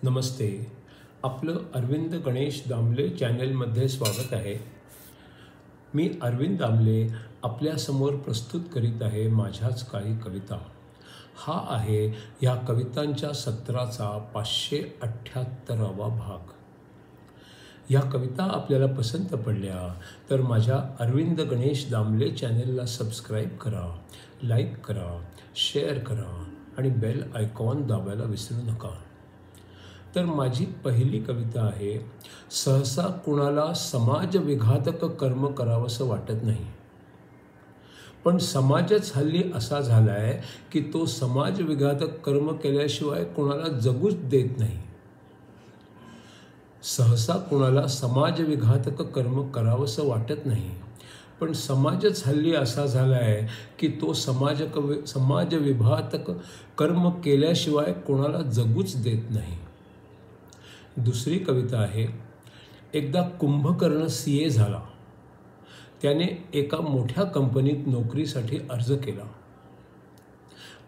नमस्ते. आपलं अरविंद गणेश दामले चॅनलमध्ये स्वागत आहे. मी अरविंद दामले आपल्यासमोर प्रस्तुत करीत आहे माझ्याच काही कविता. हा आहे ह्या कवितांच्या सत्राचा 578वा भाग. ह्या कविता आपल्याला पसंत पडल्या तर माझ्या अरविंद गणेश दामले चॅनलला सबस्क्राईब करा, लाईक करा, शेअर करा आणि बेल आयकॉन दाबायला विसरू नका. तर माझी पहिली कविता आहे, सहसा कुणाला समाजविघातक कर्म करावंसं वाटत नाही, पण समाजच हल्ली असा झाला आहे की तो समाजविघातक कर्म केल्याशिवाय कुणाला जगूच देत नाही. सहसा कुणाला समाजविघातक कर्म करावंसं वाटत नाही, पण समाजच हल्ली असा झाला आहे की तो समाजविघातक कर्म केल्याशिवाय कोणाला जगूच देत नाही. दुसरी कविता आहे, एकदा कुंभकर्ण CA झाला. त्याने एका मोठ्या कंपनीत नोकरीसाठी अर्ज केला.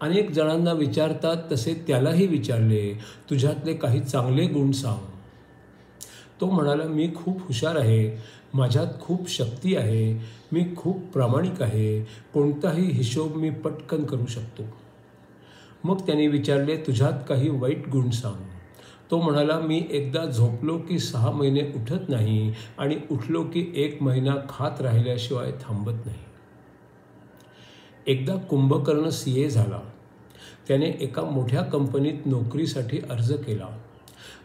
अनेक जणांना विचारतात तसे त्यालाही विचारले, तुझ्यातले काही चांगले गुण सांग. तो म्हणाला, मी खूप हुशार आहे, माझ्यात खूप शक्ती आहे, मी खूप प्रामाणिक आहे, कोणताही हिशोब मी पटकन करू शकतो. मग त्याने विचारले, तुझ्यात काही वाईट गुण सांग. तो म्हणाला, मी एकदा झोपलो की 6 महिने उठत नाही आणि उठलो की 1 महिना खात राहिल्याशिवाय थांबत नाही. एकदा कुंभकर्ण CA झाला. त्याने एका मोठ्या कंपनीत नोकरीसाठी अर्ज केला.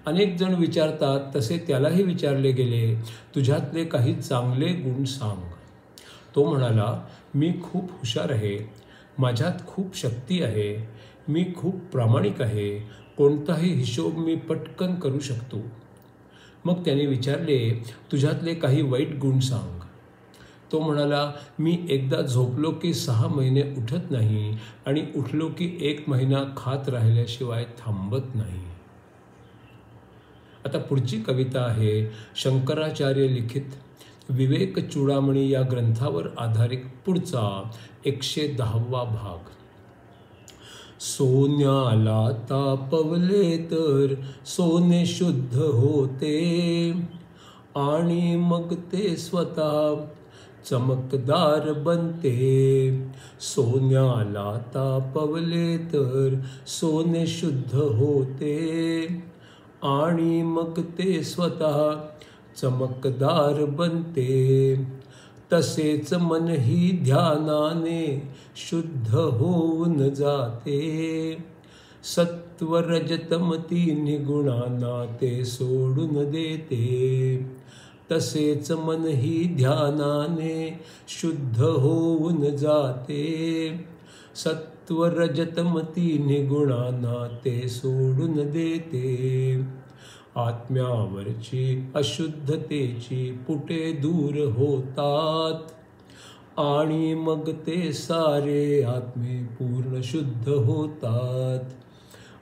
अनेक जण विचारतात तसे त्यालाही विचारले गेले, तुझ्यातले काही चांगले गुण सांग. तो म्हणाला, मी खूप हुशार आहे, माझ्यात खूप शक्ती आहे, मी खूप प्रामाणिक आहे, कोणताही हिशोब मी पटकन करू शकतो. मग त्याने विचारले, तुझ्यातले काही वाईट गुण सांग. तो म्हणाला, मी एकदा झोपलो की 6 महिने उठत नाही आणि उठलो की 1 महिना खात राहिल्याशिवाय थांबत नाही. आता पुढची कविता आहे शंकराचार्य लिखित विवेक चूडामणी या ग्रंथावर आधारित पुढचा 110वा भाग. सोन्याला तापवले तर सोने शुद्ध होते आणि मग ते स्वतः चमकदार बनते. सोन्याला तापवले तर सोने शुद्ध होते आणि मग ते स्वतः चमकदार बनते. तसेच मनही ध्यानाने शुद्ध होऊन जाते. सत्व रजतम 3 गुणांना ते सोडून देते. तसेच मनही ध्यानाने शुद्ध होऊन जाते. सत्व रजतम 3 गुणांना ते सोडून देते. आत्म्यावरची अशुद्धतेची पुटे दूर होतात आणि मग ते सारे आत्मे पूर्ण शुद्ध होतात.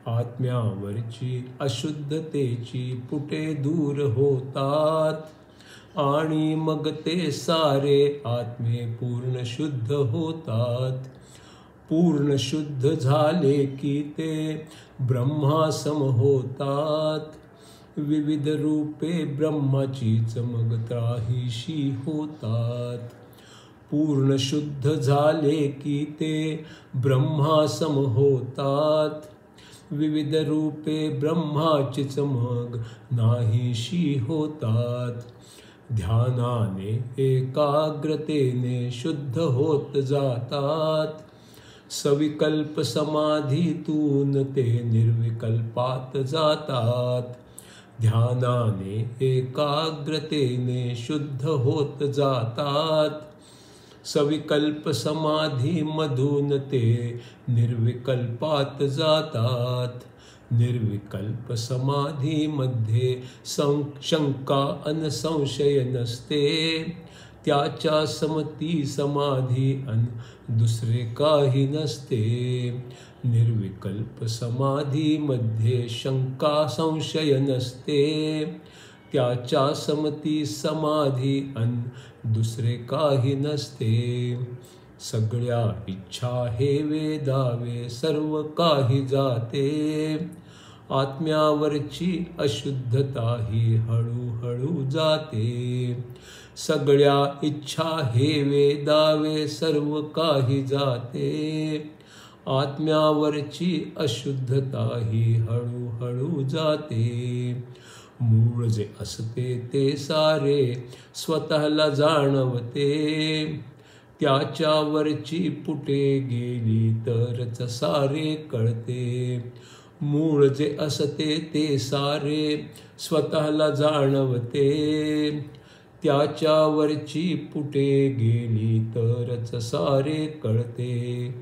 आत्म्यावरची अशुद्धतेची पुटे दूर होतात आणि मग ते सारे आत्मे पूर्ण शुद्ध होतात. पूर्ण शुद्ध झाले की ते ब्रह्मासम होतात. विविध रूपे ब्रह्माची चमक त्राहीशी होतात. पूर्ण शुद्ध झाले की ते ब्रह्मासम होतात. विविध रूपे ब्रह्माची चमक नाहीशी होतात. ध्यानाने एकाग्रतेने शुद्ध होत जातात. सविकल्प समाधीतून ते निर्विकल्पात जातात. ध्यानाने एकाग्रतेने शुद्ध होत जातात. सविकल्प समाधीमधून ते निर्विकल्पात जातात. निर्विकल्प समाधीमध्ये शंका अन संशय नसते. त्याच्या समती समाधी अन दुसरे काही नसते. निर्विकल्प समाधीमध्ये शंका संशय नसते. त्याच्या समती समाधी अन दुसरे काही नसते. सगळ्या इच्छा हे वेदावे सर्व काही जाते. आत्म्यावरची अशुद्धता ही हळूहळू जाते. सगळ्या इच्छा हेवे दावे सर्व काही जाते. आत्म्यावरची अशुद्धता ही हळूहळू जाते. मूळ जे असते ते सारे स्वतःला जाणवते. त्याच्यावरची पुटे गेली तरच सारे कळते. मूळ जे असते ते सारे स्वतःला जाणवते. त्याच्यावरची पुटे गेली तरच सारे कळते.